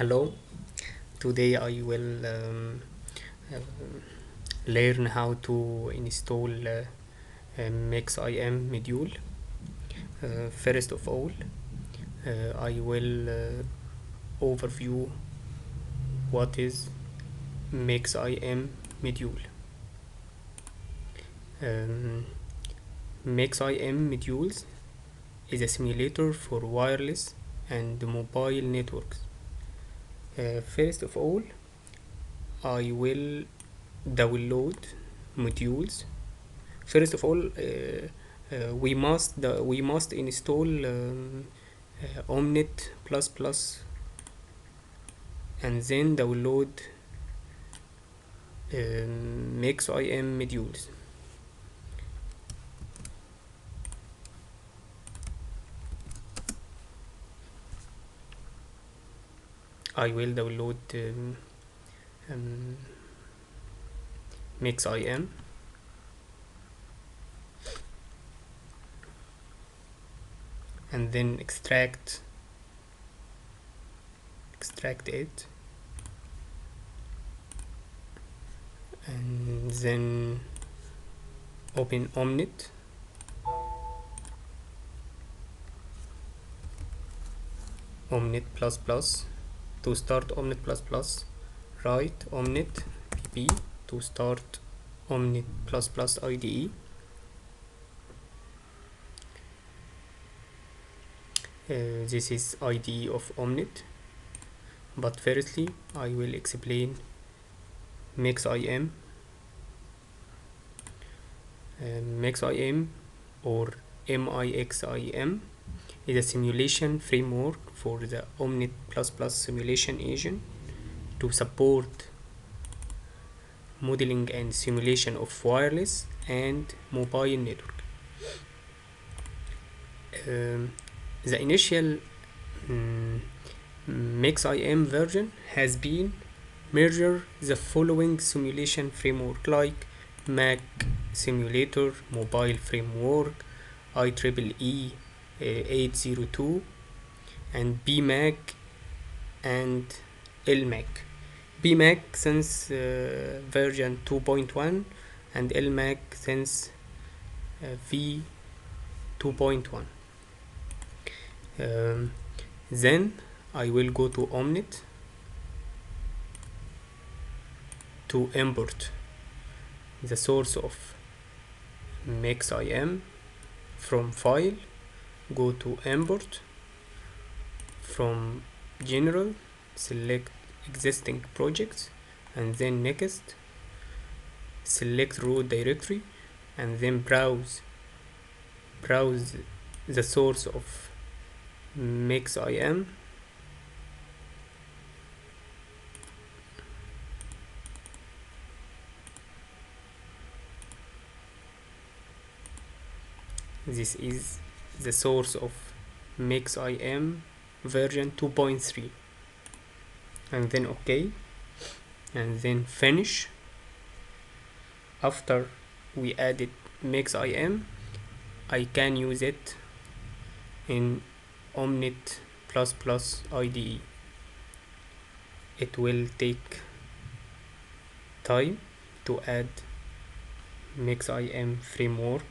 Hello, today I will uh, learn how to install Mixim module. First of all, I will overview what is Mixim module. Um, Mixim modules is a simulator for wireless and mobile networks. First of all, I will download modules. First of all, we must install Omnet and then download Mixim modules. I will download um, Mixim and then extract it, and then open Omnet. To start Omnet write Omnet pp to start Omnet IDE. This is IDE of Omnet, but firstly I will explain Mixim. Mixim or MIXIM is a simulation framework for the Omnet simulation engine to support modeling and simulation of wireless and mobile network. The initial Mixim version has been merged the following simulation framework like Mac Simulator, Mobile Framework, IEEE 802, and BMac and LMac. BMac since version 2.1 and LMac since V 2.1. Then I will go to Omnet to import the source of Mixim. From file, go to import. From general, select existing projects and then next, select root directory and then browse the source of Mixim. This is the source of Mixim version 2.3, and then OK, and then finish. After we added Mixim, I can use it in Omnet IDE. It will take time to add Mixim framework.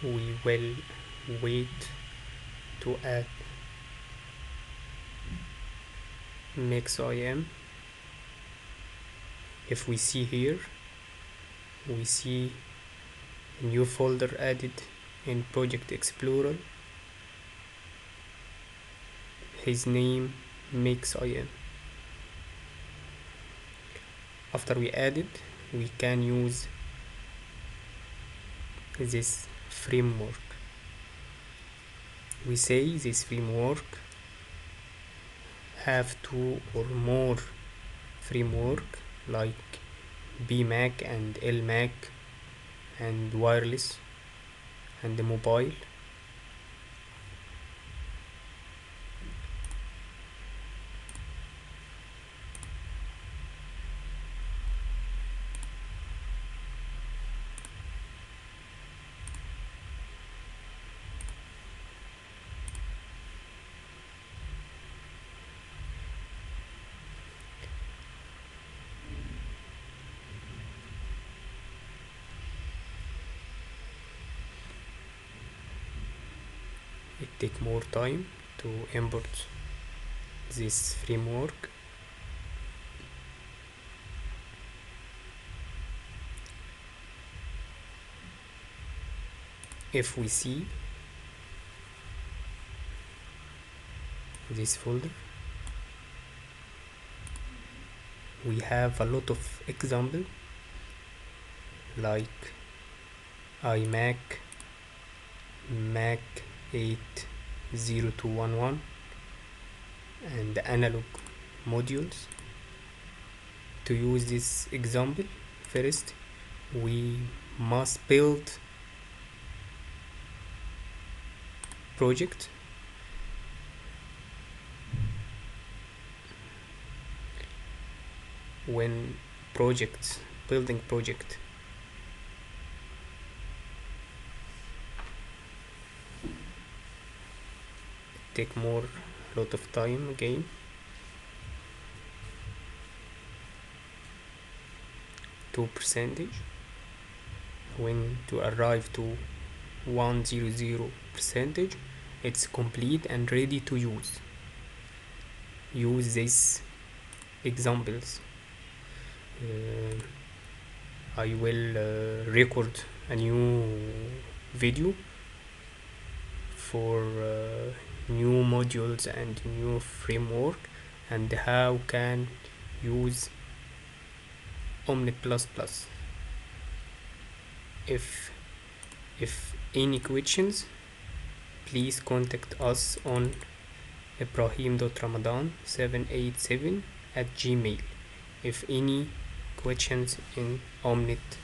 We will wait to add Mixim. If we see here, we see a new folder added in Project Explorer. His name Mixim. After we add it, we can use this framework. We say this framework have two or more framework like BMac and LMac and wireless and the mobile. take more time to import this framework. If we see this folder, we have a lot of examples like iMac, Mac 80211, and analog modules. To use this example, first we must build project. When building project take lot of time again. %. When to arrive to 100%, it's complete and ready to use. Use these examples. I will record a new video for new modules and new framework and how can use Omnet++. If any questions, please contact us on ibrahim.ramadan787@gmail. If any questions in Omnet++